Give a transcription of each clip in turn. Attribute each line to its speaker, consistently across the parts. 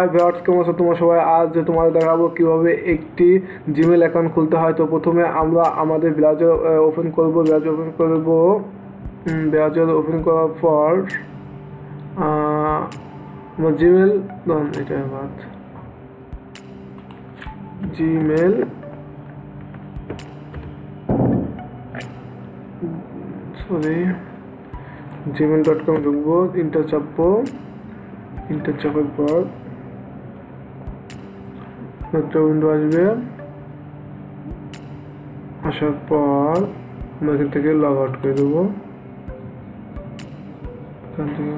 Speaker 1: Hi viewers, কেমন আছো তোমরা সবাই? আজ তোমাদের দেখাবো কিভাবে একটি জিমেল অ্যাকাউন্ট খুলতে হয়। তো প্রথমে আমরা আমাদের ব্রাউজার ওপেন করব। ব্রাউজার ওপেন করার পর আমার জিমেল এটা বাদ জিমেল gmail.com ঢুকবো। ইন্টার চাপবো। ইন্টার চাপার পর একটা উইন্ডো আসবে। আসার পর আমরা এখান থেকে লগ আউট করে দেবো। এখান থেকে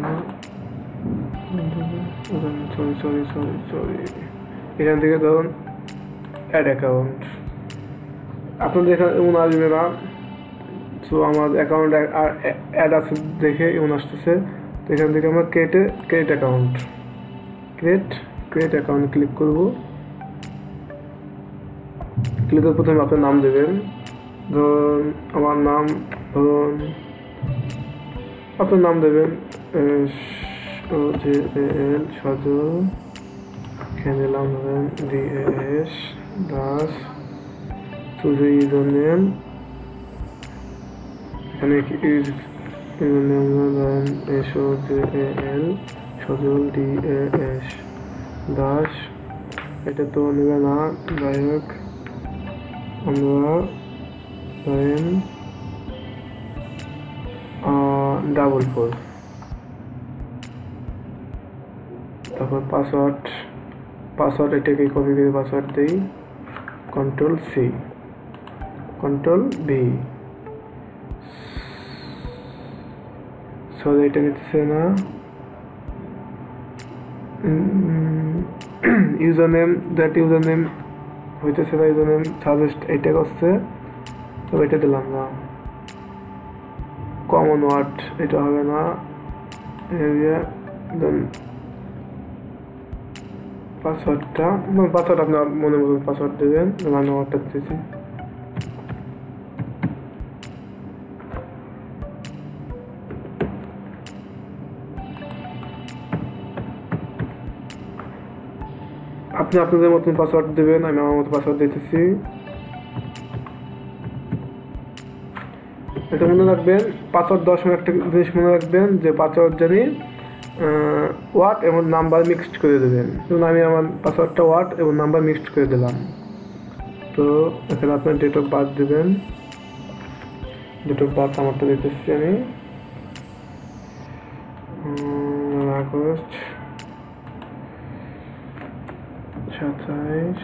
Speaker 1: এখান থেকে ধরুন অ্যাড অ্যাকাউন্ট, আপনাদের এখানে এমন আসবে না। সো আমার অ্যাকাউন্ট অ্যাড আছে দেখে এমন আসতেছে। তো এখান থেকে আমরা ক্রিয়েট অ্যাকাউন্ট ক্লিক করব। ক্লিকের প্রথমে আপনার নাম দেবেন। ধরুন আমার নাম, ধরুন আপনার নাম দেবেন সজল, এখানে দিলাম ধরেন DAS Das. Choose user name, এখানে ইউজার নেম ধরেন SOJAL সজল DAS দাস। এটা তো নেবে না, যাই হোক আমরা ধরেন 44। তারপর পাসওয়ার্ড এটাকে কপি করে পাসওয়ার্ড দিই। Ctrl+V। সরি, এটা নিতেছে না। ইউজার নেম হইতেছে না। ইউজার নেম সাজেস্ট এটা করছে, তো এটা দিলাম না। কমন ওয়ার্ড এটা হবে না। এরিয়া দেন পাসওয়ার্ডটা আপনার মনে মতন পাসওয়ার্ড দেবেন। আমি ওয়ার্ডটা দিতেছি। আপনি আপনাদের মতন পাসওয়ার্ড দেবেন, আমি আমার মতো পাসওয়ার্ড দিতেছি। এটা মনে রাখবেন, পাসওয়ার্ড দেওয়ার সময় একটা জিনিস মনে রাখবেন যে পাসওয়ার্ড জানি ওয়ার্ড এবং নাম্বার মিক্সড করে দেবেন। যেমন আমি আমার পাসওয়ার্ডটা ওয়ার্ড এবং নাম্বার মিক্সড করে দিলাম। তো এখানে আপনার ডেট অফ বার্থ দেবেন। ডেট অফ বার্থ আমারটা দিতেছি আমি আগস্ট 27,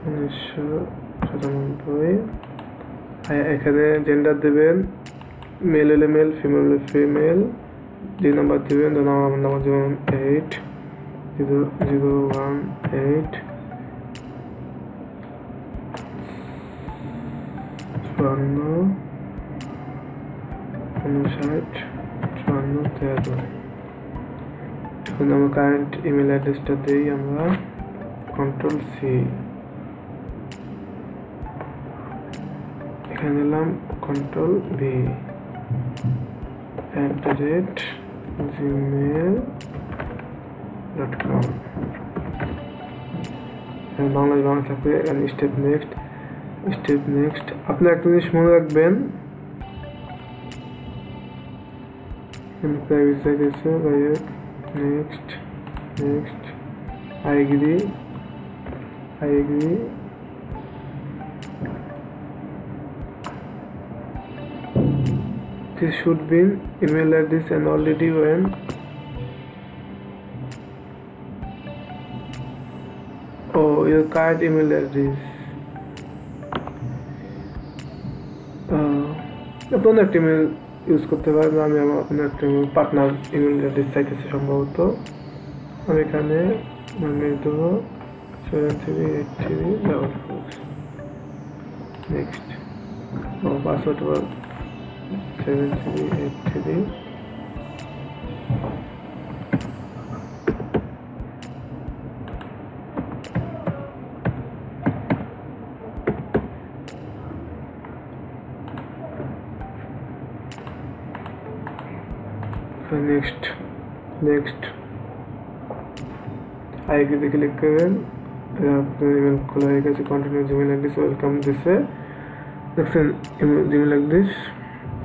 Speaker 1: 1997। এখানে জেন্ডার দেবেন, মেল হলে মেল, ফিমেল হলে ফিমেল। যে নাম্বার দেবেন, আমার নাম্বার যেমন 8018 54 এখন আমার কারেন্ট ইমেল অ্যাড্রেসটা দিই আমরা। Ctrl+C, এখানে দিলাম Ctrl+V @gmail.com। বাংলা থাকবে। এখানে স্টেপ নেক্সট। আপনি একটা জিনিস মনে রাখবেন, প্রাইভেসি গেছে, যাই হোক next I agree. This should be email address and already when your current email address আপনার একটা ইমেল ইউজ করতে পারেন। আমি আমার আপনার একটা পার্টনার ইমেল অ্যাড্রেস চাইতেছি সম্ভবত। আমি এখানে দেবো 738344। Next password 7383। next আইডিতে ক্লিক করবেন, আপনার ইমেল খোলা হয়ে গেছে। কন্টিনিউ জিমেল অ্যাড্রেস ওয়েলকাম দিছে, দেখছেন জিমেল অ্যাড্রেস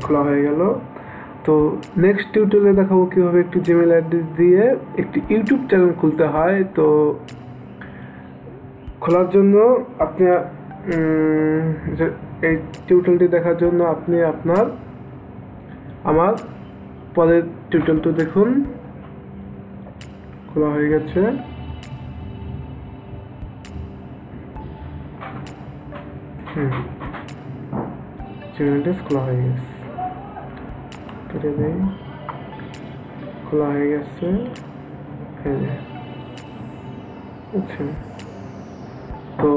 Speaker 1: খোলা হয়ে গেল। তো নেক্সট টিউটোরিয়ালে দেখাবো কীভাবে একটি জিমেল অ্যাড্রেস দিয়ে একটি ইউটিউব চ্যানেল খুলতে হয়। তো খোলার জন্য আপনি এই টিউটোরিয়ালটি দেখার জন্য আপনি আমার পরের টিউটোরিয়ালটি দেখুন। খোলা হয়ে গেছে। জিমেল অ্যাড্রেস খোলা হয়ে গেছে, কেটে দিই। খোলা হয়ে গেছে, আচ্ছা। তো